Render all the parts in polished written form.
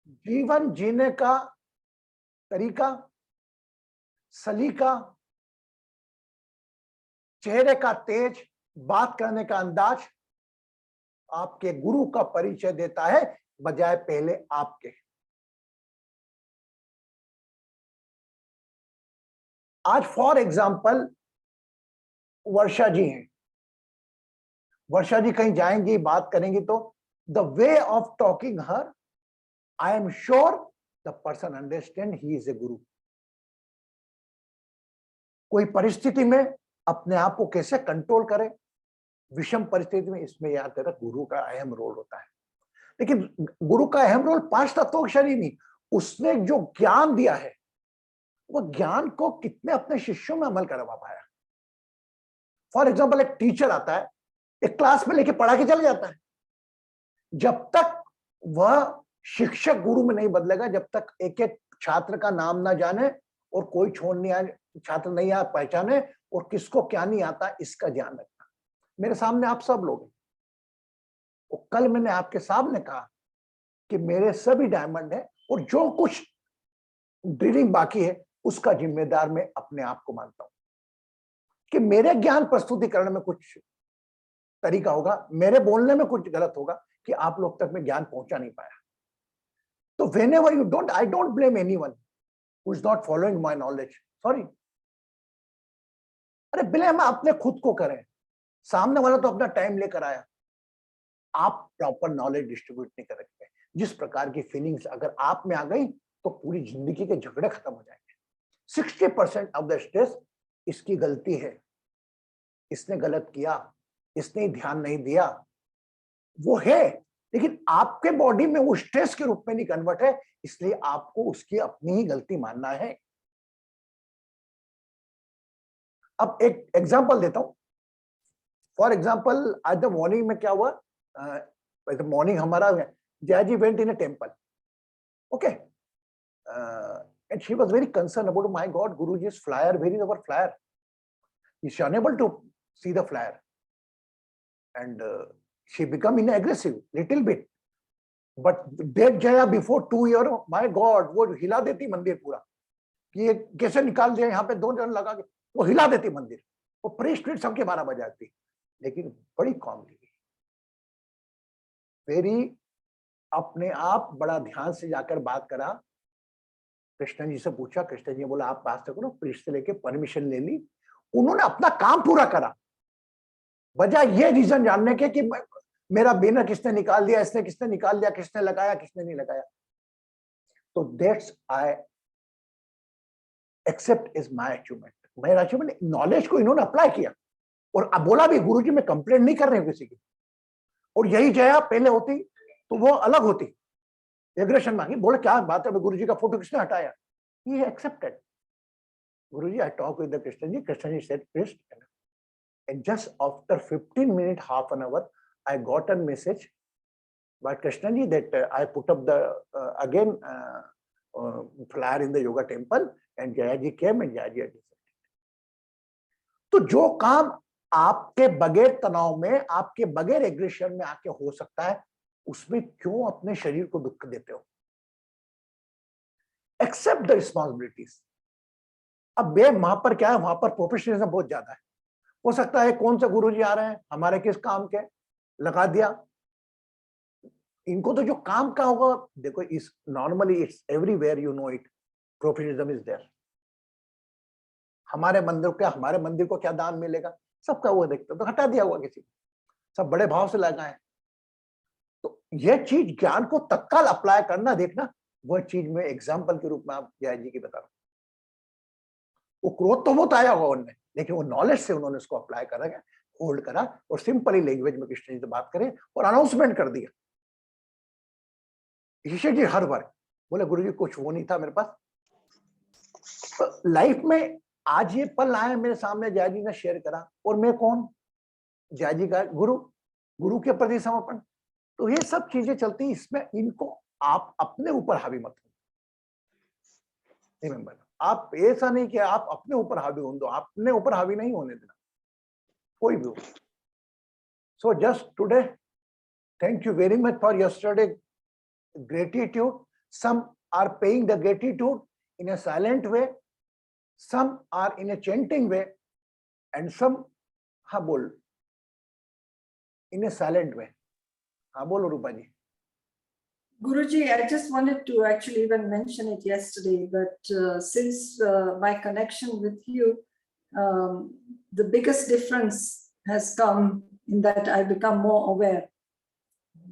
जीवन जीने का तरीका, सलीका, चेहरे का तेज, बात करने का अंदाज आपके गुरु का परिचय देता है, बजाय पहले आपके। आज फॉर एग्जाम्पल वर्षा जी हैं, वर्षा जी कहीं जाएंगी, बात करेंगी, तो the way of talking her, I am sure the person understand he is a गुरु। कोई परिस्थिति में अपने आप को कैसे कंट्रोल करें विषम परिस्थिति में, इसमें याद रखना गुरु का अहम रोल होता है। लेकिन गुरु का अहम रोल 5 तत्वों का शरीर नहीं, उसने जो ज्ञान दिया है वो ज्ञान को कितने अपने शिष्यों में अमल करवा पाया। फॉर एग्जाम्पल एक टीचर आता है, एक क्लास में लेके पढ़ा के चले जाता है, जब तक वह शिक्षक गुरु में नहीं बदलेगा, जब तक एक एक छात्र का नाम ना जाने और कोई छोड़ नहीं आए, छात्र नहीं आ पहचाने और किसको क्या नहीं आता, इसका ध्यान रखना। मेरे सामने आप सब लोग हैं, और कल मैंने आपके सामने कहा कि मेरे सभी डायमंड है, और जो कुछ ड्रिलिंग बाकी है उसका जिम्मेदार मैं अपने आप को मानता हूं कि मेरे ज्ञान प्रस्तुतिकरण में कुछ तरीका होगा, मेरे बोलने में कुछ गलत होगा कि आप लोग तक मैं ज्ञान पहुंचा नहीं पाया। तो whenever you don't, I don't blame anyone who is not following my knowledge. Sorry. अरे ब्लेम अपने खुद को करें, सामने वाला तो अपना टाइम लेकर आया, आप प्रॉपर नॉलेज डिस्ट्रीब्यूट नहीं कर रहे। जिस प्रकार की फीलिंग्स अगर आप में आ गई तो पूरी जिंदगी के झगड़े खत्म हो जाएंगे। 60% ऑफ द स्ट्रेस इसकी गलती है, इसने गलत किया, इसने ध्यान नहीं दिया, वो है, लेकिन आपके बॉडी में वो स्ट्रेस के रूप में नहीं कन्वर्ट है, इसलिए आपको उसकी अपनी ही गलती मानना है। अब एक एग्जांपल देता हूं। फॉर एग्जांपल आज द मॉर्निंग में क्या हुआ, मॉर्निंग हमारा Jaya ji went in a temple, okay, and she was very concern about, my god, Guruji's flyer, where is our flyer? Is she unable to see the flyer? And she become aggressive little bit, but that Jaya before 2 year, my God, वो हिला देती मंदिर पूरा, कि ये कैसे निकाल दिया, यहाँ पे 2 जन लगा के वो हिला देती मंदिर, वो प्रीस्ट सबके 12 बजाती, लेकिन बड़ी कॉमली, वेरी अपने आप बड़ा ध्यान से जाकर बात करा, कृष्ण जी से पूछा, कृष्ण जी ने बोला आप बात करो, प्रीस्ट से लेके परमिशन ले ली, उन्होंने अपना काम पूरा करा, बजाय ये रीजन जानने के कि मेरा बैनर किसने निकाल दिया, इसने किसने निकाल दिया, किसने लगाया, किसने नहीं लगाया। तो that's I accept is my achievement, मेरा अचीवमेंट, नॉलेज को इन्होंने अप्लाई किया, और अब बोला भी गुरुजी मैं कंप्लेंट नहीं कर रहे हूं किसी की, और यही जया पहले होती तो वो अलग होती, एग्रेशन मांगी, बोले क्या बात है, गुरुजी का फोटो किसने हटाया, ये accepted, Guruji I talk with the Krishna ji said please, and just after 15 minutes, half an hour, I got a message by Krishna ji that I put up the again flyer in the yoga temple, and Jaya ji came and Jaya ji had decided. तो जो काम आपके बगैर तनाव में, आपके बगैर aggression में आके हो सकता है, उसमें क्यों अपने शरीर को दुख देते हो? Accept the responsibilities. अब वहां पर क्या है, वहां पर प्रोफेशनलिज्म बहुत ज्यादा है, हो सकता है कौन से गुरुजी आ रहे हैं, हमारे किस काम के, लगा दिया, इनको तो जो काम का होगा, देखो इस normally it's everywhere, you know it, professionalism is there. हमारे मंदिर को क्या दान मिलेगा, सबका वो देखते, तो हटा दिया हुआ किसी, सब बड़े भाव से लगाए। तो यह चीज ज्ञान को तत्काल अप्लाई करना, देखना, वह चीज में एग्जाम्पल के रूप में आप जय जी की बता रहा हूं। वो क्रोध तो बहुत आया होगा उनमें, लेकिन वो नॉलेज से उन्होंने उसको अप्लाई करा, होल्ड करा, और सिंपली लैंग्वेज में कृष्ण जी से बात करें और अनाउंसमेंट कर दिया। ईश्वर जी हर बार बोले गुरुजी कुछ वो नहीं था मेरे पास। तो लाइफ में आज ये पल आए मेरे सामने, जय जी ने शेयर करा, और मैं कौन, जय जी का गुरु के प्रति समर्पण। तो ये सब चीजें चलती, इसमें इनको आप अपने ऊपर हावी मत हो, रिमेंबर, आप ऐसा नहीं कि आप अपने ऊपर हावी हो दो, अपने ऊपर हावी नहीं होने देना कोई भी हो। So just today, thank you very much for yesterday gratitude, some are paying the gratitude in a silent way, some are in a chanting way, and some, हाँ बोल, in a silent way. हाँ बोलो रूपा जी. Guruji, I just wanted to actually even mention it yesterday, but since my connection with you, the biggest difference has come in that I become more aware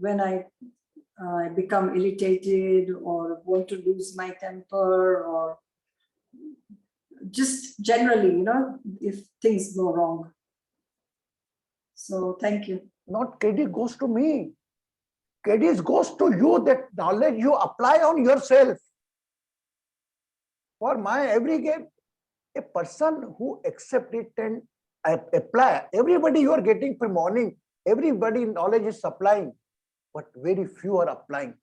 when I become irritated or want to lose my temper, or just generally, you know, if things go wrong. So thank you. Not credit goes to me. Credit goes to you, that knowledge you apply on yourself. For my every game, a person who accept it and apply, everybody you are getting from morning, everybody knowledge is supplying, but very few are applying.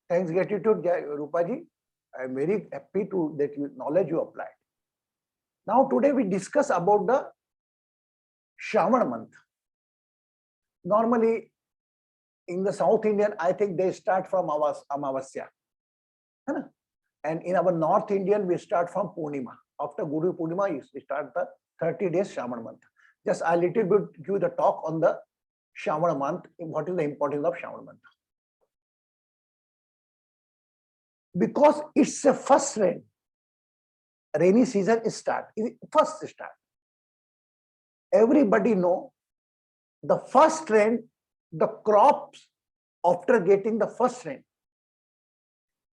Thanks, gratitude, Rupa ji. I am very happy to that you knowledge you applied. Now today we discuss about the Shravan month. Normally in the South Indian, I think they start from Amavasya. And in our North Indian, we start from Purnima. After Guru Purnima, we start the 30 days Shravan month. Just a little bit give the talk on the Shravan month. What is the importance of Shravan month? Because it's a first rain. Rainy season is start. First start. Everybody know the first rain, the crops after getting the first rain,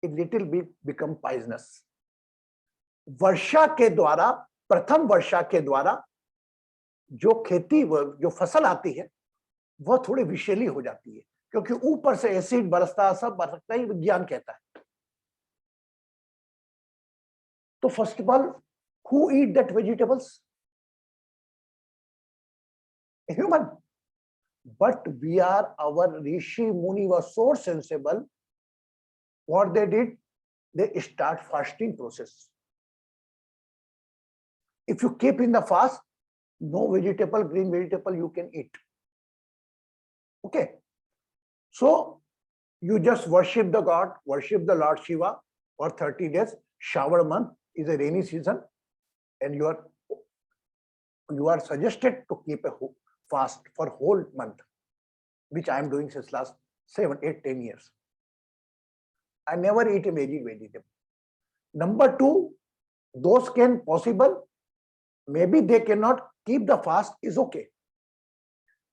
it little bit become poisonous. वर्षा के द्वारा, प्रथम वर्षा के द्वारा जो खेती, जो फसल आती है, वह थोड़ी विषैली हो जाती है, क्योंकि ऊपर से एसिड बरसता, सब बरसता ही विज्ञान कहता है. तो first of all, who eat that vegetables? A human. But we are, our Rishi Muni was so sensible. What they did, they start fasting process. If you keep in the fast, no vegetable, green vegetable you can eat. Okay. So you just worship the God, worship the Lord Shiva for 30 days. Shravan month is a rainy season, and you are suggested to keep a fast for whole month, which I am doing since last 7, 8, 10 years. I never eat a vegetable. Number 2, those can possible, maybe they cannot keep the fast, is okay.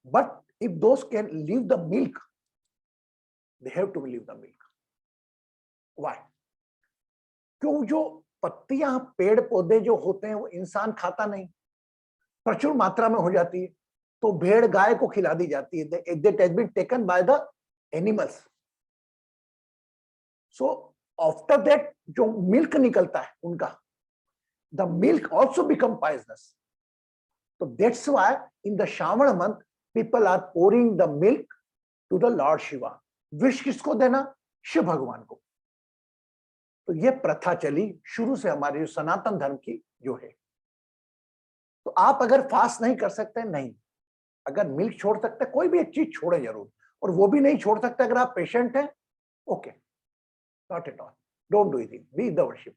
But if those can leave the milk, they have to leave the milk. Why? क्यों जो पत्तियां, पेड़ पौधे जो होते हैं वो इंसान खाता नहीं, प्रचुर मात्रा में हो जाती है, तो भेड़ गाय को खिला दी जाती है. That has been taken by the animals. So after that जो milk निकलता है उनका, the milk also become poisonous. So that's why in the Shravan month people are pouring the milk to the Lord Shiva. विष किसको देना? शिव भगवान को. तो ये प्रथा चली शुरू से हमारे जो सनातन धर्म की जो है. तो आप अगर फास्ट नहीं कर सकते, नहीं, अगर मिल्क छोड़ सकते, कोई भी एक चीज छोड़े जरूर, और वो भी नहीं छोड़ सकते अगर आप पेशेंट हैं, okay, not at all, don't do it, be the worship.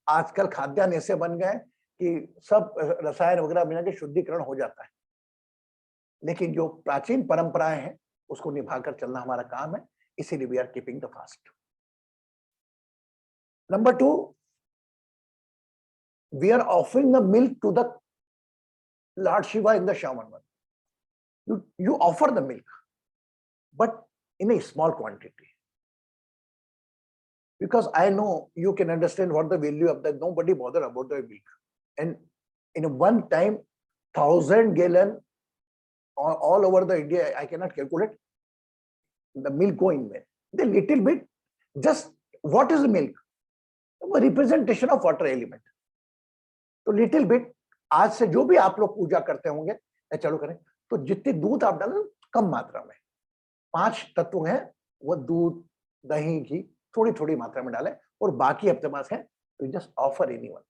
आजकल खाद्यान्न ऐसे बन गए कि सब रसायन वगैरह मिला के शुद्धिकरण हो जाता है, लेकिन जो प्राचीन परंपराएं हैं उसको निभाकर चलना हमारा काम है, इसीलिए we are keeping the fast. Number 2, we are offering the milk to the Lord Shiva in the Shravan month. You offer the milk, but in a small quantity. Because I know you can understand what the value of that. Nobody bother about the milk. And in a one time, 1,000 gallon all over the India, I cannot calculate the milk going there. The little bit, just what is the milk? A representation of water element. तो little bit, आज से जो भी आप लोग पूजा करते होंगे या चलो करें, तो जितनी दूध आप डालें कम मात्रा में, 5 तत्व हैं, वो दूध, दही, घी थोड़ी थोड़ी मात्रा में डालें, और बाकी अपने पास है तो जस्ट ऑफर एनीवन.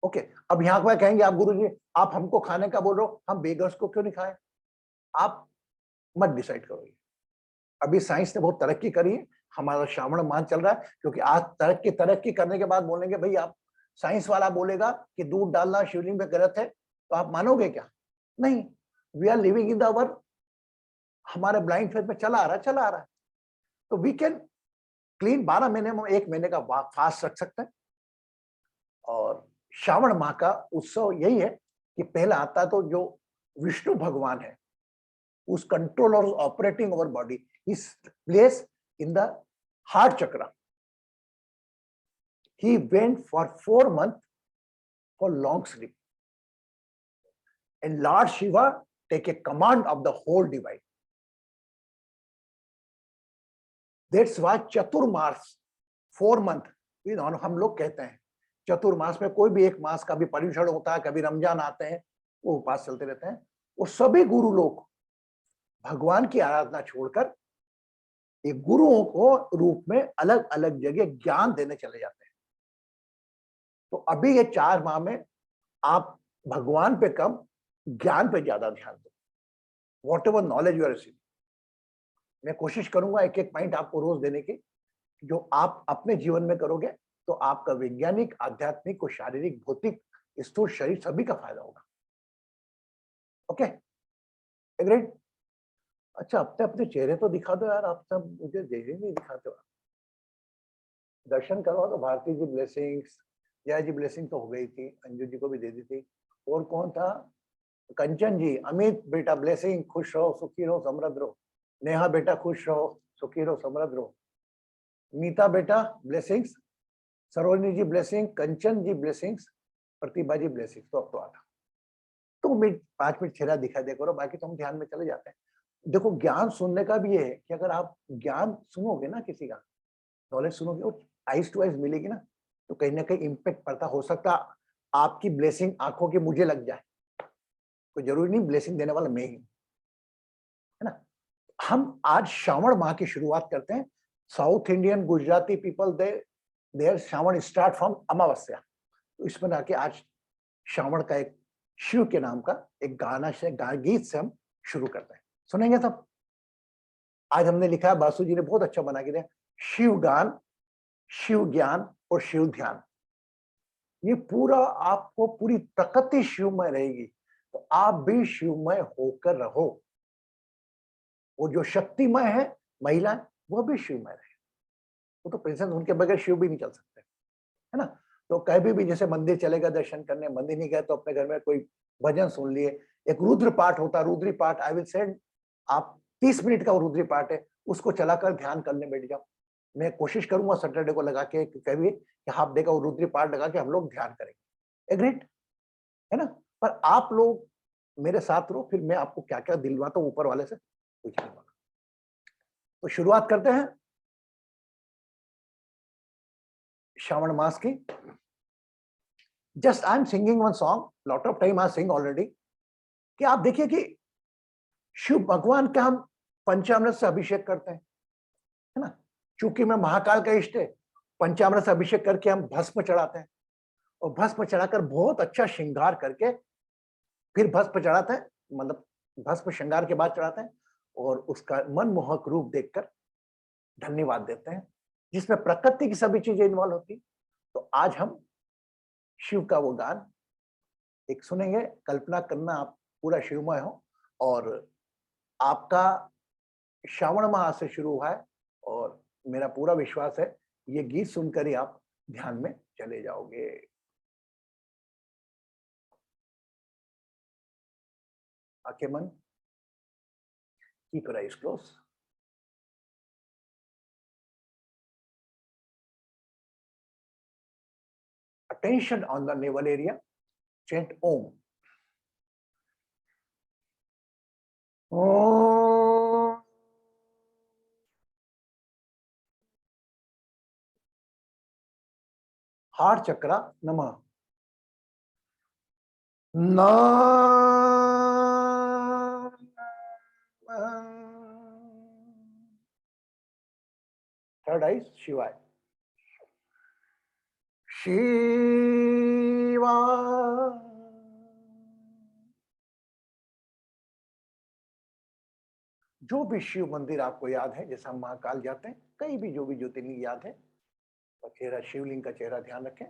ओके. अब यहां पर कहेंगे आप गुरुजी आप हमको खाने का बोल रहे हो, हम बेगर्स को क्यों नहीं खाएं? आप मत डिसाइड करो. अभी साइंस ने बहुत तरक्की करी है, हमारा श्रावण माह चल रहा है, क्योंकि आज तरक्की करने के बाद बोलेंगे भाई आप, साइंस वाला बोलेगा कि दूध डालना शिवलिंग में गलत है, तो आप मानोगे क्या? नहीं, we are living in the our, हमारे ब्लाइंड फेथ में चला आ रहा है। तो वी कैन क्लीन 12 महीने में 1 महीने का फास्ट रख सकते हैं। और श्रावण माह का उत्सव यही है कि पहला आता तो जो विष्णु भगवान है, who's control or operating our body is placed in the heart chakra. He went for 4 months for long sleep. And Lord Shiva take a command of the whole divine. That's why Chaturmas 4 month, हम लोग कहते हैं चतुर्मास में कोई भी एक मास का भी पर्युषण होता है, कभी रमजान आते हैं, वो उपास चलते रहते हैं। वो सभी गुरु लोग भगवान की आराधना छोड़कर एक गुरुओं को रूप में अलग अलग जगह ज्ञान देने चले जाते हैं। तो अभी ये 4 माह में आप भगवान पे कम, ज्ञान पे ज्यादा ध्यान दो। Whatever knowledge you are receiving, मैं कोशिश करूंगा एक एक पॉइंट आपको रोज देने की, जो आप अपने जीवन में करोगे तो आपका वैज्ञानिक, आध्यात्मिक और शारीरिक, भौतिक, स्थूल शरीर सभी का फायदा होगा। Okay, agreed? अच्छा, अपने अपने चेहरे तो दिखा दो यार, आप सब मुझे चेहरे नहीं दिखाते हो। दर्शन करो तो भारती जी ब्लेसिंग्स, जया जी ब्लेसिंग तो हो गई थी, अंजू जी को भी दे दी थी। और कौन था? कंचन जी, अमित बेटा ब्लेसिंग, खुश रहो, सुखी रहो, समृद्ध रहो। नेहा बेटा खुश रहो, सुखी रहो, समृद्ध रहो। मीता बेटा ब्लेसिंग्स, सरोजनी जी ब्लेसिंग, कंचन जी ब्लेसिंग्स, प्रतिभा जी ब्लेसिंग्स। तो अब तो आता तो 5 मिनट चेहरा दिखा दे करो, बाकी तो हम ध्यान में चले जाते हैं। देखो, ज्ञान सुनने का भी ये है कि अगर आप ज्ञान सुनोगे ना, किसी का नॉलेज सुनोगे और आइज टू आइज मिलेगी ना, तो कहीं ना कहीं इम्पैक्ट पड़ता। हो सकता आपकी ब्लेसिंग आंखों के मुझे लग जाए, कोई जरूरी नहीं ब्लेसिंग देने वाला मैं ही, है ना। हम आज श्रावण माह की शुरुआत करते हैं। South Indian Gujarati people there Shravan start from Amavasya. तो इसमें आके आज श्रावण का एक शिव के नाम का एक गाना से, गीत से हम शुरू करते हैं। सुनेंगे सब? आज हमने लिखा है, बासु जी ने बहुत अच्छा बना के दिया, शिव गान, शिव ज्ञान और शिव ध्यान। ये पूरा आपको, पूरी प्रकृति शिवमय रहेगी, तो आप भी शिवमय होकर रहो। वो जो शक्तिमय है महिला, वो भी शिवमय रहे। वो तो प्रेजेंस, उनके बगैर शिव भी नहीं चल सकते, है ना। तो कभी भी जैसे मंदिर चलेगा दर्शन करने, मंदिर नहीं गए तो अपने घर में कोई भजन सुन लिए। एक रुद्र पाठ होता है, रुद्री पाठ, आई विल सेंड, आप 30 मिनट का रुद्री पाठ है, उसको चलाकर ध्यान करने बैठ जाओ। मैं कोशिश करूंगा सैटरडे को लगा के, कभी हाफ डे का रुद्री पाठ लगा के हम लोग ध्यान करेंगे। एग्रीड, है ना। पर आप लोग मेरे साथ रहो, फिर मैं आपको क्या क्या दिलवाता हूं ऊपर वाले से, कुछ नहीं होगा। तो शुरुआत करते हैं श्रावण मास की। Just I am singing one song, lot of time I sing already, कि आप देखिए कि शिव भगवान का हम पंचामृत से अभिषेक करते हैं, है ना। चूंकि मैं महाकाल का इष्ट है, पंचामृत से अभिषेक करके हम भस्म चढ़ाते हैं, और भस्म चढ़ाकर बहुत अच्छा श्रृंगार करके फिर भस्म चढ़ाते हैं, मतलब भस्म श्रृंगार के बाद चढ़ाते हैं, और उसका मनमोहक रूप देखकर धन्यवाद देते हैं, जिसमें प्रकृति की सभी चीजें इन्वॉल्व होती। तो आज हम शिव का वो गान एक सुनेंगे। कल्पना करना आप पूरा शिवमय हो, और आपका श्रावण माह से शुरू हुआ है, और मेरा पूरा विश्वास है ये गीत सुनकर ही आप ध्यान में चले जाओगे। आंखें बंद, keep your eyes close. Attention on the navel area. Chant Om. Om. Heart chakra, Namah. Namah. Third eyes, Shivaya. Shiva. जो भी शिव मंदिर आपको याद है, जैसा हम महाकाल जाते हैं, कहीं भी जो भी ज्योतिर्लिंग याद है, तो चेहरा, शिवलिंग का चेहरा ध्यान रखें।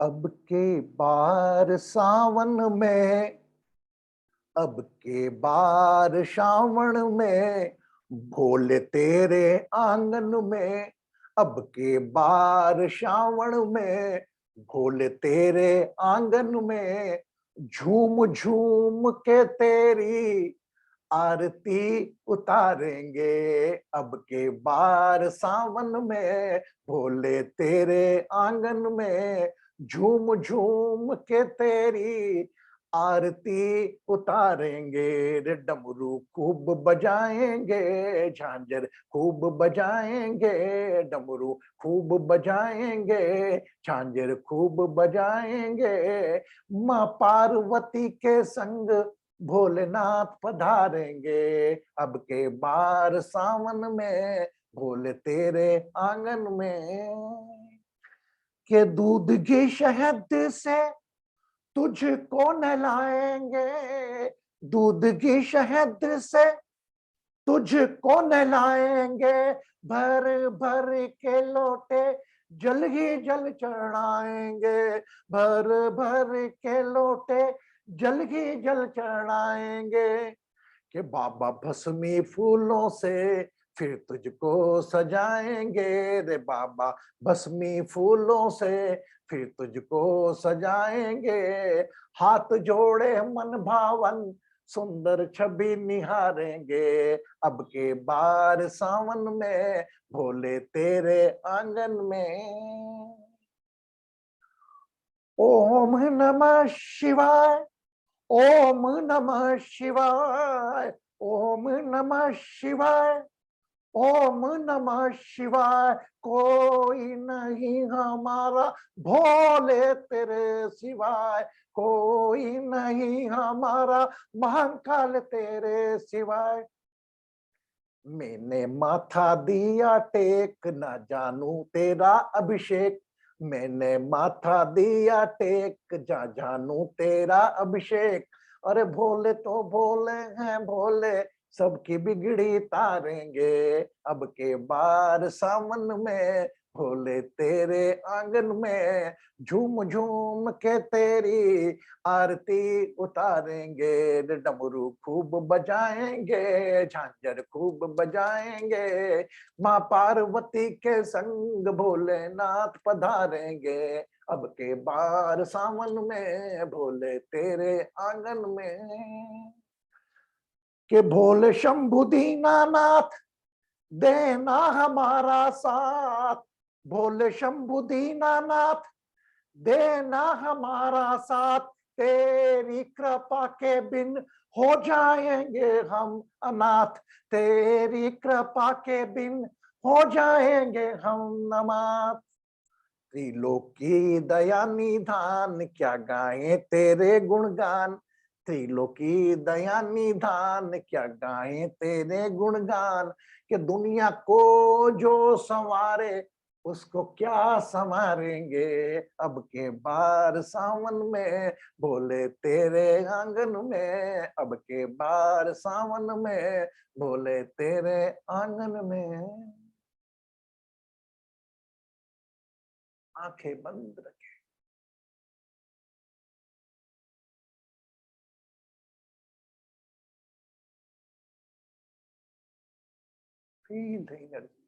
अब के बार सावन में, अब के बार श्रावण में, भोले तेरे आंगन में। अब के बार श्रावण में, भोले तेरे आंगन में, झूम झूम के तेरी आरती उतारेंगे। अब के बार सावन में, भोले तेरे आंगन में, झूम झूम के तेरी आरती उतारेंगे। रे डमरू खूब बजाएंगे, झांझर खूब बजाएंगे, डमरू खूब बजाएंगे, झांझर खूब बजाएंगे। माँ पार्वती के संग भोलेनाथ पधारेंगे। अब के बार सावन में, भोले तेरे आंगन में। के दूध घी शहद से तुझको नहलाएंगे, दूध घी शहद से तुझको नहलाएंगे। भर भर के लोटे जल ही जल चढ़ाएंगे, भर भर के लोटे जल ही जल चढ़ाएंगे। कि बाबा भस्मी फूलों से फिर तुझको सजाएंगे। रे बाबा भस्मी फूलों से फिर तुझको सजाएंगे। हाथ जोड़े मन भावन सुंदर छवि निहारेंगे। अब के बार सावन में, भोले तेरे आंगन में। ओम नमः शिवाय, ओम नमः शिवाय, ओम नमः शिवाय, ओम नमः शिवाय। कोई नहीं हमारा भोले तेरे सिवाय, कोई नहीं हमारा महाकाल तेरे सिवाय। मैंने माथा दिया टेक, ना जानू तेरा अभिषेक। मैंने माथा दिया टेक, जा जानू तेरा अभिषेक। अरे भोले तो भोले हैं भोले, सबकी बिगड़ी तारेंगे। अब के बार सावन में, भोले तेरे आंगन में, झूम झूम के तेरी आरती उतारेंगे। डमरू खूब बजाएंगे, झांझर खूब बजाएंगे। माँ पार्वती के संग भोलेनाथ पधारेंगे। अब के बार सावन में, भोले तेरे आंगन में। के भोले शंभु दीनानाथ देना हमारा साथ, भोले शंभु दीनानाथ देना हमारा साथ। तेरी कृपा के बिन हो जाएंगे हम अनाथ, तेरी कृपा के बिन हो जाएंगे हम अनाथ। त्रिलोकी दया निधान, क्या गाएं तेरे गुणगान। त्रिलोकी दया निधान, क्या गाएं तेरे गुणगान। कि दुनिया को जो संवारे, उसको क्या संवारेंगे। अब के बार सावन में, भोले तेरे आंगन में। अब के बार सावन में, भोले तेरे आंगन में। आंखें बंद रखें। Feel the energy.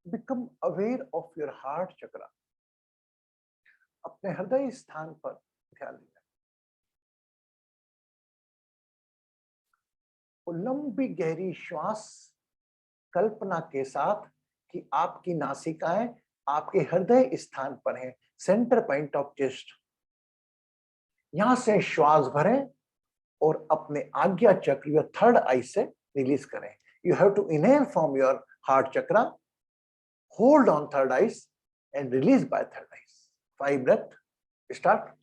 Become aware of your heart chakra. अपने हृदय स्थान पर ध्यान देना। और लंबी गहरी श्वास कल्पना के साथ कि आपकी नासिकाएं आपके हृदय स्थान पर हैं, सेंटर पॉइंट ऑफ चेस्ट। यहां से श्वास भरें और अपने आज्ञा चक्र या थर्ड आई से रिलीज करें। You have to inhale from your heart chakra, hold on third eyes and release by third eyes. 5 breath, start.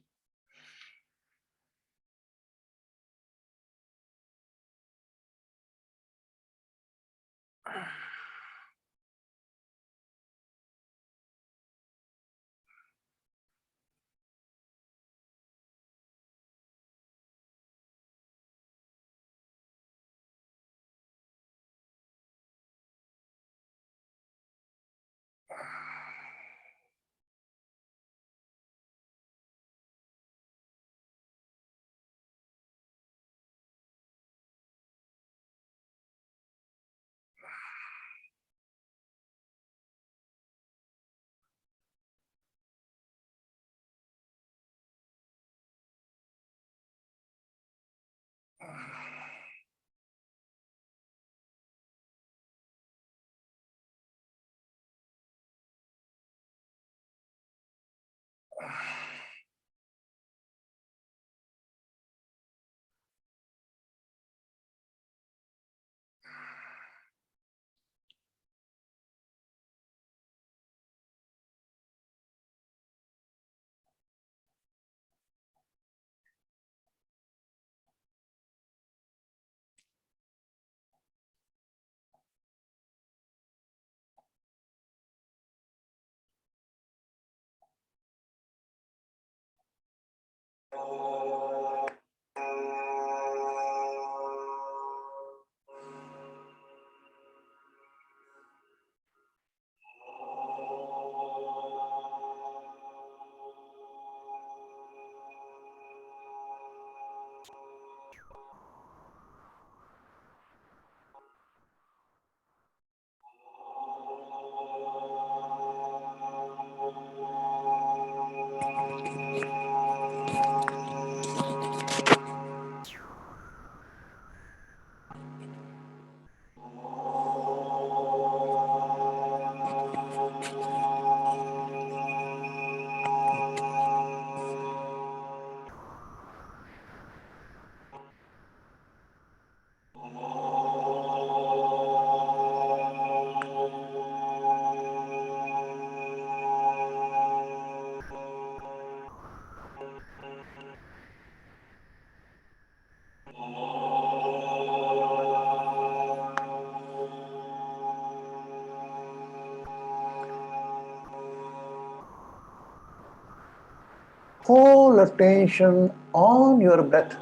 Full attention on your breath.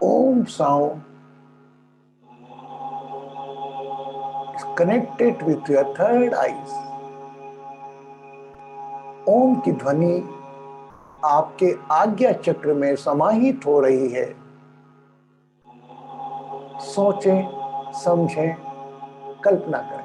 Om sound is connected with your third eyes. ओम की ध्वनि आपके आज्ञा चक्र में समाहित हो रही है। सोचें, समझें, कल्पना करें।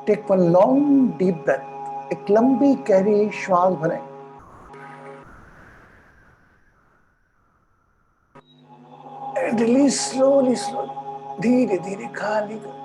Take one long deep breath, एक लंबी गहरी श्वास भरें। रिलीज स्लोली स्लोली, धीरे धीरे खाली करें।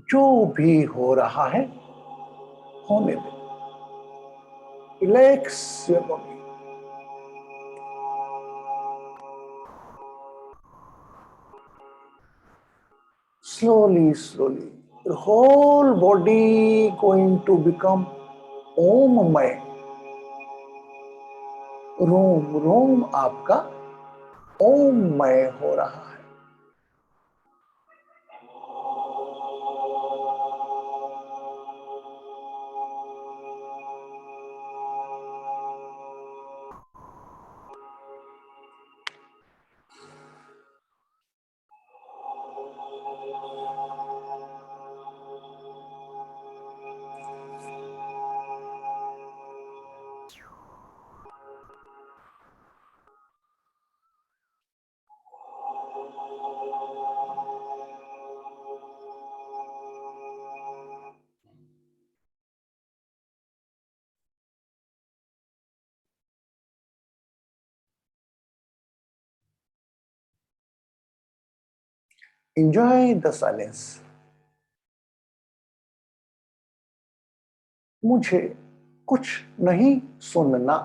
जो भी हो रहा है होने दे। Relax your body. Slowly, slowly, your whole body going to become ओममय। रोम रोम आपका ओममय हो रहा है। enjoy the silence. मुझे कुछ नहीं सुनना.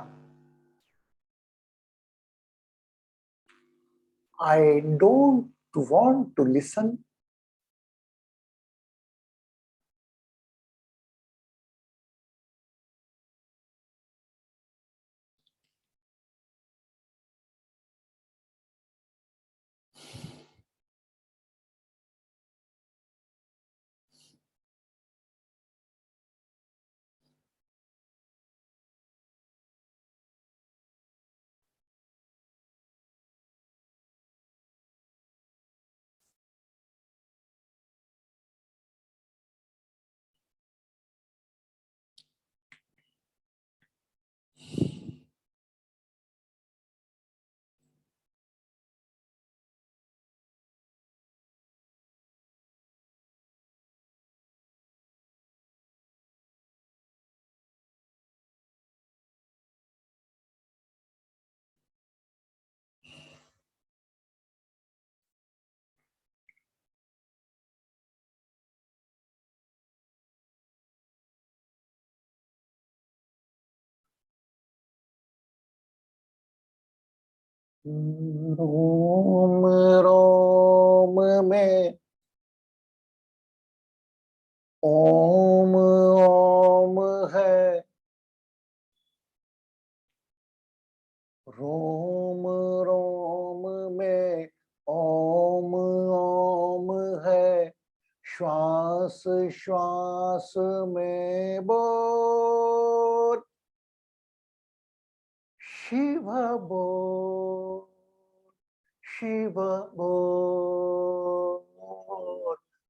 I don't want to listen. रोम रोम में ओम ओम है. रोम रोम में ओम ओम है. श्वास श्वास में बोल. शिव बोल. शिव बोल.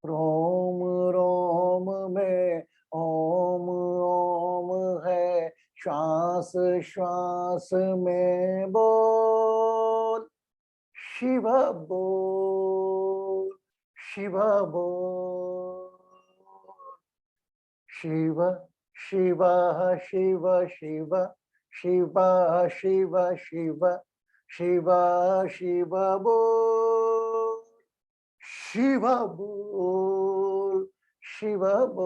रोम रोम में ओम ओम है. श्वास श्वास में बोल. शिव बोल. शिव बोल. शिव शिव शिव शिव शिव शिव शिव शिव शिव बोल. शिव बोल. शिव बोल.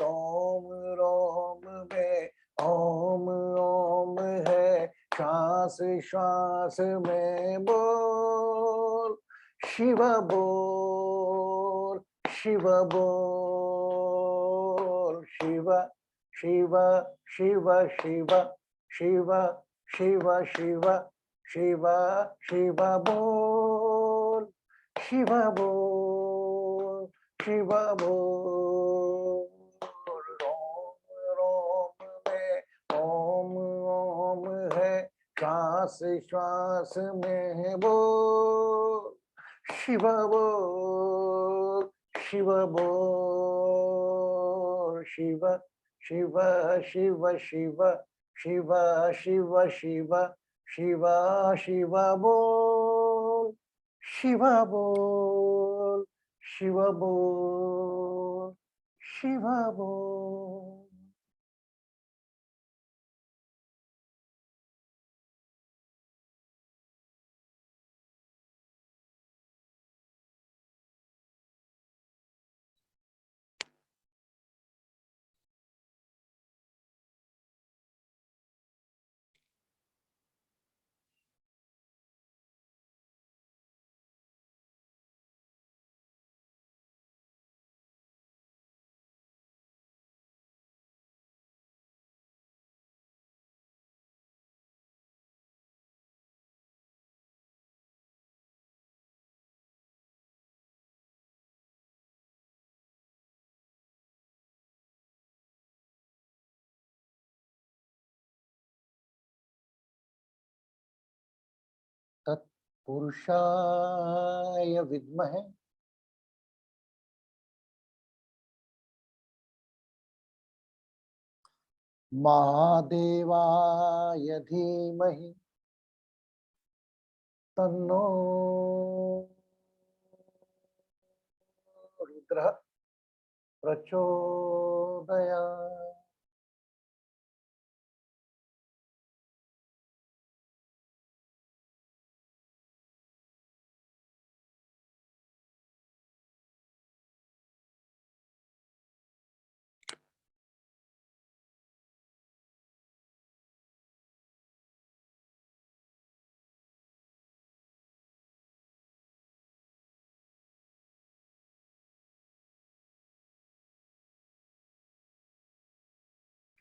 रोम रोम में ओम ओम है. श्वास श्वास में बोल. शिव बोल. शिव बोल. शिव शिव शिव शिव शिव शिव शिव शिव शिव बोल. शिव बोल. शिव बोल. रोम रोम में ओम ओम है. श्वास श्वास में बोल. शिव बोल. शिव बोल. शिव शिव शिव शिव शिव शिव शिव शिव शिव बोल. शिव बोल. शिव बोल. शिव बोल. तत्पुरुषाय विद्महे महादेवाय धीमहि तन्नो रुद्रः प्रचोदयात्.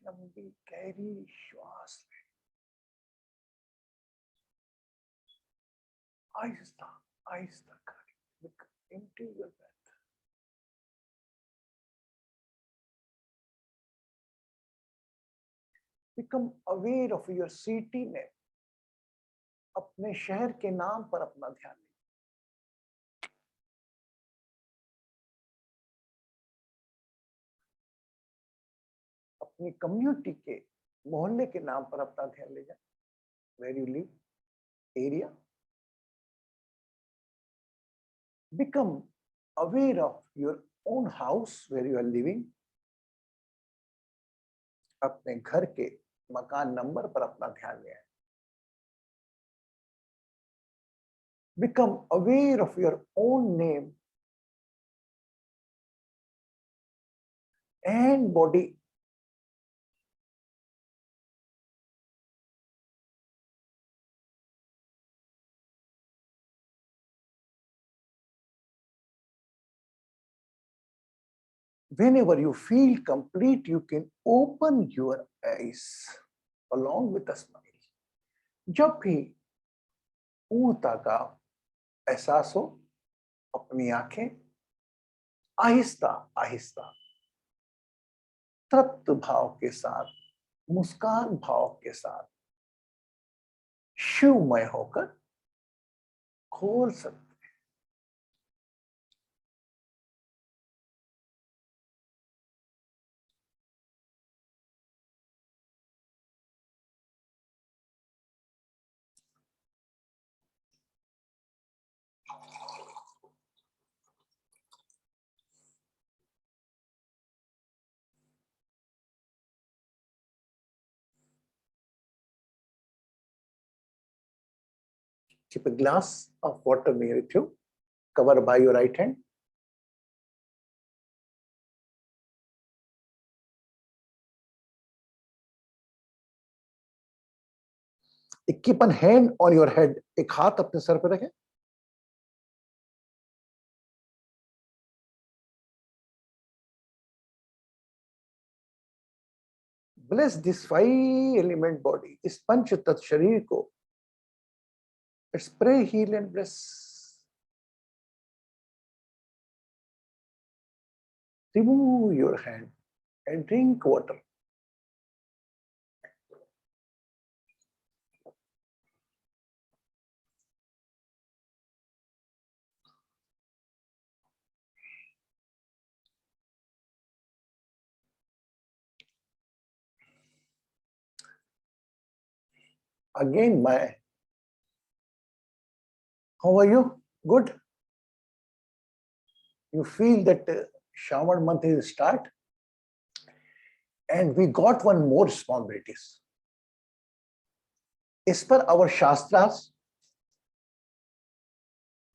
लंबी गहरी श्वास लें, आहिस्ता आहिस्ता करें, into your breath. Become aware of your city में अपने शहर के नाम पर अपना ध्यान लें। अपनी कम्युनिटी के मोहल्ले के नाम पर अपना ध्यान ले जाए। Where you live, area. Become aware of your own house where you are living. अपने घर के मकान नंबर पर अपना ध्यान ले आए। Become aware of your own name and body. Whenever you feel complete, you can open your eyes along with a smile. जब भी पूर्णता का एहसास हो, अपनी आंखें आहिस्ता आहिस्ता तृप्त भाव के साथ, मुस्कान भाव के साथ शिवमय होकर खोल सकते। Keep a glass of water near you, cover by your right hand. Keep one hand on your head. एक हाथ अपने सर पर रखें। Bless this 5-element body, इस पंच तत्व शरीर को। Let's pray, heal and bless. Remove your hand and drink water. Again, Maya. How are you? Good? You feel that Shravan month is start? And we got one more responsibilities. As per our Shastras,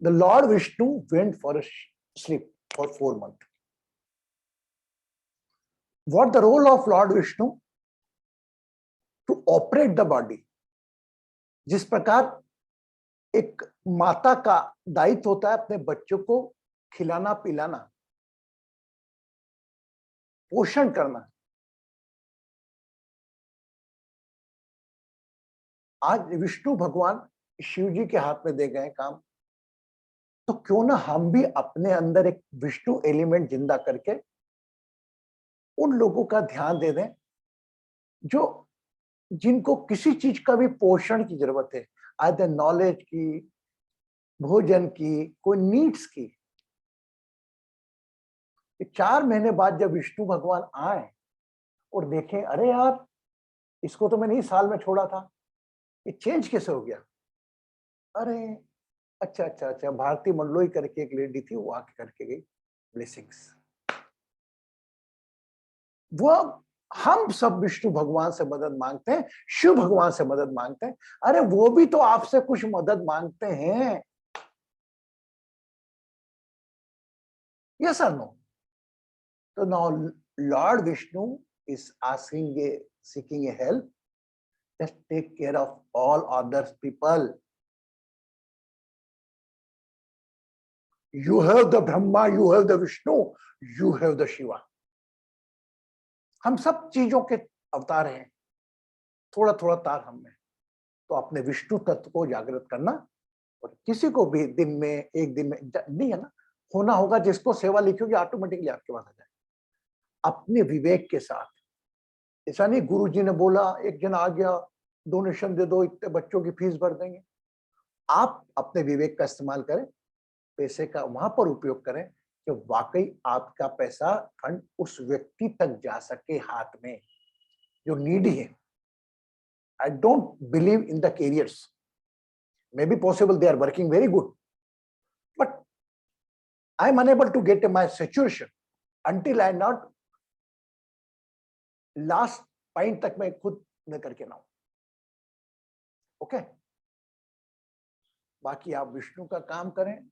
the Lord Vishnu went for a sleep for 4 months. What the role of Lord Vishnu? To operate the body. जिस प्रकार एक माता का दायित्व होता है अपने बच्चों को खिलाना पिलाना, पोषण करना, आज विष्णु भगवान शिव जी के हाथ में दे गए काम, तो क्यों ना हम भी अपने अंदर एक विष्णु एलिमेंट जिंदा करके उन लोगों का ध्यान दे दें जो जिनको किसी चीज का भी पोषण की जरूरत है, आइदर नॉलेज की, भोजन की, कोई नीड्स की। 4 महीने बाद जब विष्णु भगवान आए और देखें, अरे यार इसको तो मैंने ही साल में छोड़ा था, ये चेंज कैसे हो गया? अरे अच्छा अच्छा अच्छा, भारती मंडलोई करके एक लेडी थी, वो आके करके गई ब्लेसिंग्स। वो हम सब विष्णु भगवान से मदद मांगते हैं, शिव भगवान से मदद मांगते हैं, अरे वो भी तो आपसे कुछ मदद मांगते हैं। Yes or no? So now Lord Vishnu is seeking a help. Just take care of all other people. You have the Brahma, you have the Vishnu, you have the Shiva. हम सब चीजों के अवतार हैं, थोड़ा थोड़ा तार हम में। तो अपने विष्णु तत्व को जागृत करना, और किसी को भी दिन में, एक दिन में नहीं है ना, होना होगा। जिसको सेवा लिखोगे ऑटोमेटिकली आपके पास आ जाए, अपने विवेक के साथ। ऐसा नहीं गुरु जी ने बोला, एक जन आ गया, डोनेशन दे दो, इतने बच्चों की फीस भर देंगे। आप अपने विवेक का इस्तेमाल करें, पैसे का वहां पर उपयोग करें कि वाकई आपका पैसा फंड उस व्यक्ति तक जा सके, हाथ में, जो नीडी है। I don't believe in the careers, maybe possible they are working very good, but I am unable to get my situation until I not last point तक मैं खुद न करके ना हूं। ओके, बाकी आप विष्णु का काम करें,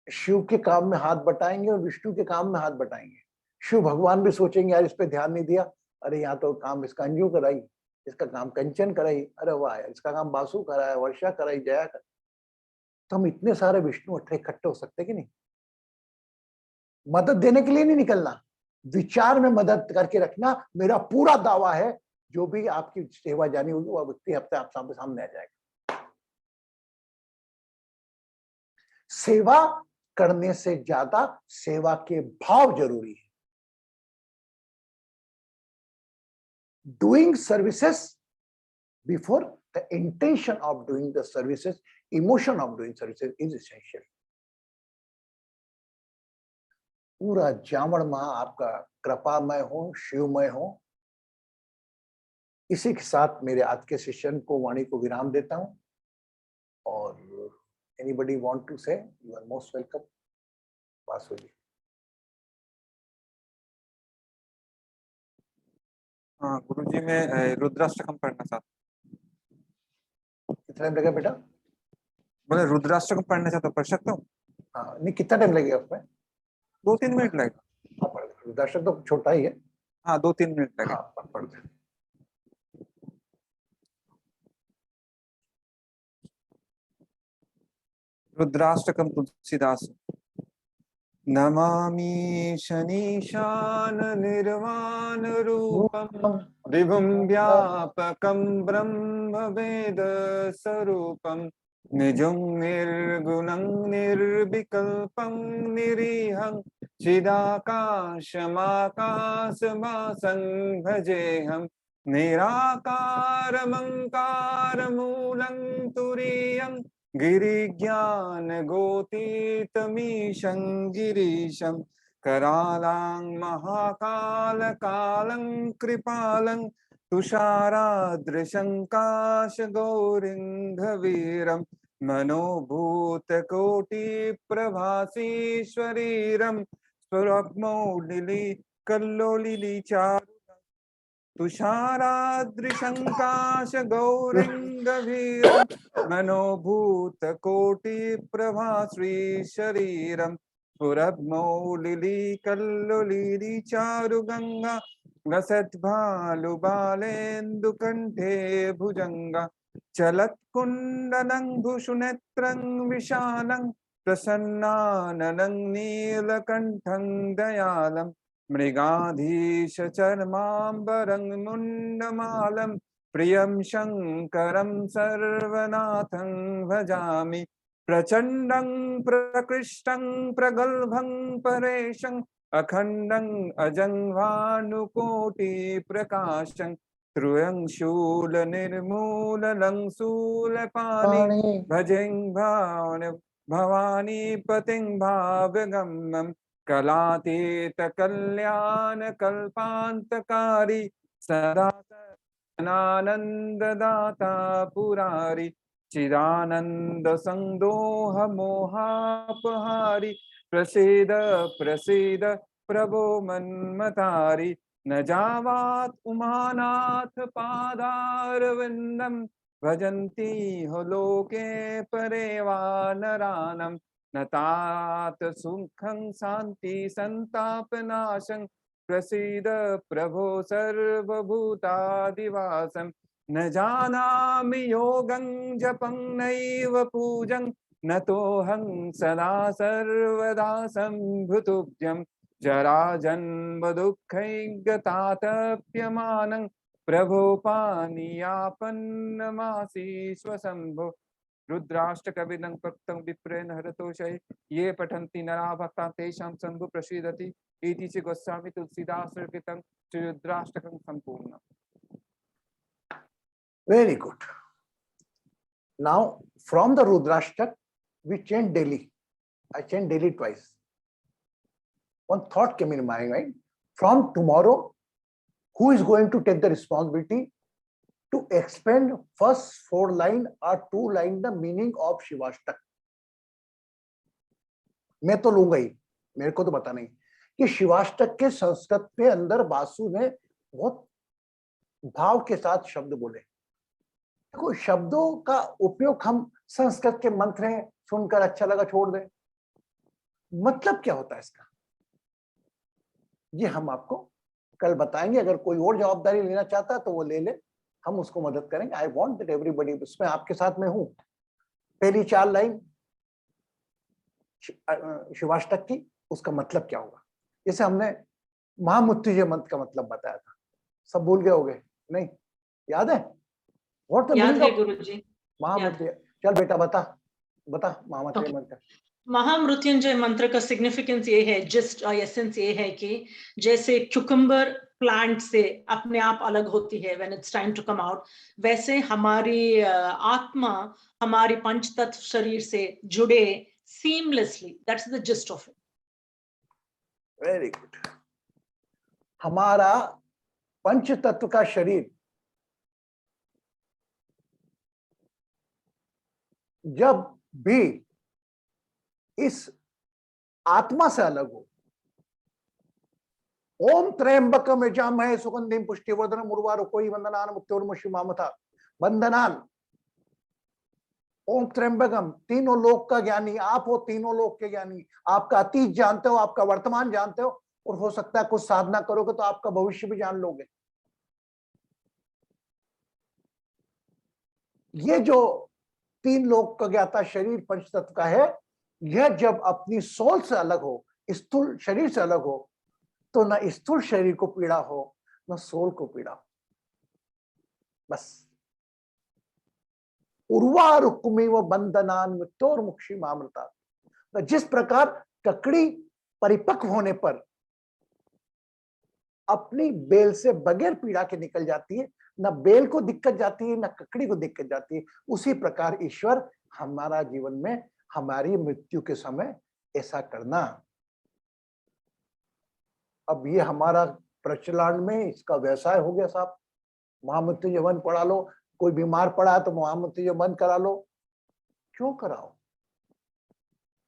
शिव के काम में हाथ बटाएंगे और विष्णु के काम में हाथ बटाएंगे। शिव भगवान भी सोचेंगे यार इस पे ध्यान नहीं दिया, अरे यहाँ तो काम इसका अंजू कराई, इसका काम कंचन कराई, अरे वाह यार इसका काम बासु कराया, वर्षा कराई, जया कराई। तो हम इतने सारे विष्णु इकट्ठे हो सकते कि नहीं? मदद देने के लिए नहीं निकलना, विचार में मदद करके रखना। मेरा पूरा दावा है जो भी आपकी सेवा जानी होगी वह व्यक्ति हफ्ते आप सामने आ जाएगा। सेवा करने से ज्यादा सेवा के भाव जरूरी है। Doing services before the intention of doing the services, emotion of doing services is essential. पूरा जामण माह आपका कृपामय हो, शिवमय हो। इसी के साथ मेरे आज के सेशन को, वाणी को विराम देता हूं। और anybody want to say, you are most welcome. Basu ji. हाँ गुरुजी, मैं रुद्राष्टकम पढ़ना चाहता कितना टाइम लगेगा बेटा? बोले रुद्राष्टकम पढ़ना चाहता हूँ, पढ़ सकता हूँ? हाँ, नहीं कितना टाइम लगेगा उसमें? 2-3 मिनट लगेगा। हाँ पढ़ दे, दर्शक तो छोटा ही है। हाँ 2-3 मिनट लगेगा। हाँ पढ़ दे। रुद्राष्टकम तुलसीदास। नमामि शनीशान निर्वाण रूपम विभुं व्यापकं ब्रह्म वेद स्वरूपं निजं निर्गुणं निर्विकल्पं निरीहं चिदाकाशमाकाशभासं भजेऽहं निराकारमङ्कारमूलं तुरीयं गिरिज्ञानगोतीतमीशं गिरीशं करालां महाकालकालं कृपालं तुषारादृशं काशगौरिङ्गवीरं मनोभूतकोटिप्रभासीश्वरीरं स्वरग्मौलिली कल्लोलिलीचारु तुषाराद्रिशङ्काशगौरिङ्गवीरं मनोभूतकोटिप्रभाश्रीशरीरं पुरग्मौलिलीकल्लोलिलीचारुगङ्गा लसद्भालुबालेन्दुकण्ठे भुजङ्गा चलत्कुण्डलं भुषुनेत्रं विशालं प्रसन्नाननं नीलकण्ठं दयालं मृगाधीश चर्माम्बरं मुण्डमालं प्रियं शङ्करं सर्वनाथं भजामि प्रचण्डं प्रकृष्टं प्रगल्भं परेशं अखण्डं अजं भानुकोटिप्रकाशं त्र्यं शूलनिर्मूलनं शूलपाणि भजें भवानी पतिं भावगम्यं कलातीत कल्याण कल्पान्तकारी सदा सदानन्ददाता पुरारी चिदानन्द संदोह मोहापहारी प्रसीद प्रसीद प्रभो मन्मतारी न जावात उमानाथ पादारविन्दं भजन्ति हो लोके परेवा नरानं न तात सुखं शांति संतापनाशं प्रसीद प्रभो सर्वभूतादिवासं न जानामि योगं जपं नैव पूजं नतोऽहं सदा सर्वदा सम्भृतुभ्यं जरा जन्म दुःखैर्गतातप्यमानं प्रभो पानीयापन्नमासीष्वशम्भो रुद्राष्टकविदं क्लुप्तं विप्रेण हरतोषैः ये पठन्ति नरा भक्ताः तेषां शम्भु प्रसीदति इति च गोस्वामी तुलसीदासकृतं च रुद्राष्टकं सम्पूर्णम्। Very good. Now, from the Rudrashtak, we chant daily. I chant daily twice. One thought came in my mind. From tomorrow, who is going to take the responsibility to expand first 4 line or 2 line the meaning of Shivashtak? मैं तो लूंगा ही, मेरे को तो पता नहीं कि शिवाष्टक के संस्कृत के अंदर बासु ने बहुत भाव के साथ शब्द बोले। देखो, शब्दों का उपयोग हम संस्कृत के मंत्र हैं, सुनकर अच्छा लगा छोड़ दें, मतलब क्या होता है इसका, ये हम आपको कल बताएंगे। अगर कोई और जवाबदारी लेना चाहता है तो वो ले ले, हम उसको मदद करेंगे। आई वॉन्ट दैट एवरीबडी, उसमें आपके साथ में हूं। पहली 4 लाइन शिवाष्टक की, उसका मतलब क्या होगा। जैसे हमने महामृत्युंजय मंत्र का मतलब बताया था, सब भूल गए होगे? नहीं याद है? व्हाट द मीनिंग ऑफ गुरुजी? महामृत्युंजय? चल बेटा बता महामृत्युंजय मंत्र। महामृत्युंजय मंत्र का सिग्निफिकेंस ये है, जस्ट एसेंस ये है कि जैसे क्यूकम्बर प्लांट से अपने आप अलग होती है when it's time to come out, वैसे हमारी आत्मा हमारी पंचतत्व शरीर से जुड़े seamlessly. That's the gist of it. Very good. हमारा पंच तत्व का शरीर जब भी इस आत्मा से अलग हो, ओम त्र्यंबकम यजामहे सुगंधिम पुष्टिवर्धनम उर्वारुकोई वंदनान मुक्तिर्मुषिमामथा वंदनान। ओम त्र्यंबकम, तीनों लोक का ज्ञानी आप हो, तीनों लोक के ज्ञानी। आपका अतीत जानते हो, आपका वर्तमान जानते हो, और हो सकता है कुछ साधना करोगे तो आपका भविष्य भी जान लोगे। ये जो 3 लोक का ज्ञाता शरीर पंचतत्व का है, यह जब अपनी सोल से अलग हो, स्थूल शरीर से अलग हो, तो ना स्थूल शरीर को पीड़ा हो, ना सोल को पीड़ा हो। बस उर्वारुक्मिव बंधनान मृत्योर्मुक्षी मामृता। जिस प्रकार ककड़ी परिपक्व होने पर अपनी बेल से बगैर पीड़ा के निकल जाती है, न बेल को दिक्कत जाती है, न ककड़ी को दिक्कत जाती है, उसी प्रकार ईश्वर हमारा जीवन में हमारी मृत्यु के समय ऐसा करना। अब ये हमारा प्रचलन में इसका व्यवसाय हो गया साहब। महामृत्युंजय मंत्र पढ़ा लो, कोई बीमार पड़ा है तो महामृत्युंजय मंत्र करा लो। क्यों कराओ?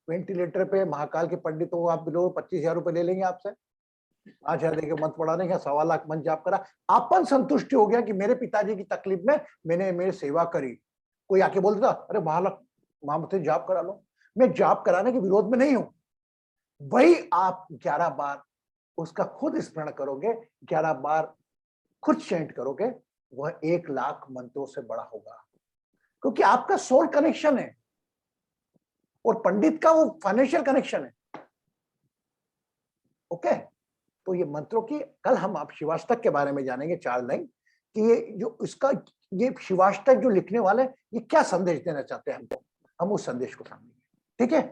वेंटिलेटर पे महाकाल के पंडितों को आप लोग 25,000 रुपए ले लेंगे आपसे, 5,000 देके मंत्र पढ़ाने का, 1.25 लाख मंत्र जाप करा, आपन संतुष्टि हो गया कि मेरे पिताजी की तकलीफ में मैंने मेरी सेवा करी। कोई आके बोल देता अरे महामृत्युंजय जाप करा लो। मैं जाप कराने के विरोध में नहीं हूं, वही आप 11 बार उसका खुद स्मरण करोगे, 11 बार खुद चैंट करोगे, वह 1 लाख मंत्रों से बड़ा होगा, क्योंकि आपका सोल कनेक्शन है और पंडित का वो फाइनेंशियल कनेक्शन है। ओके, तो ये मंत्रों की कल हम आप शिवाष्टक के बारे में जानेंगे 4 लाइन कि ये जो इसका ये शिवाष्टक जो लिखने वाले ये क्या संदेश देना चाहते हैं हमको, हम उस संदेश को समझेंगे। ठीक है,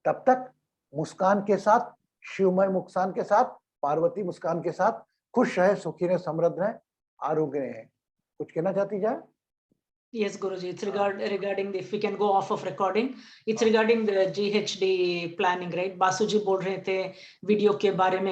तब तक मुस्कान के साथ, शिवमय मुस्कान के साथ, पार्वती मुस्कान के साथ खुश रहे, सुखी रहे, समृद्ध रहे, आरोग्य रहे। कुछ कहना चाहती जाए? Yes, Guruji, it's regarding the, if we can go off of recording, it's regarding the GHD planning, right? Basu जी बोल रहे थे वीडियो के बारे में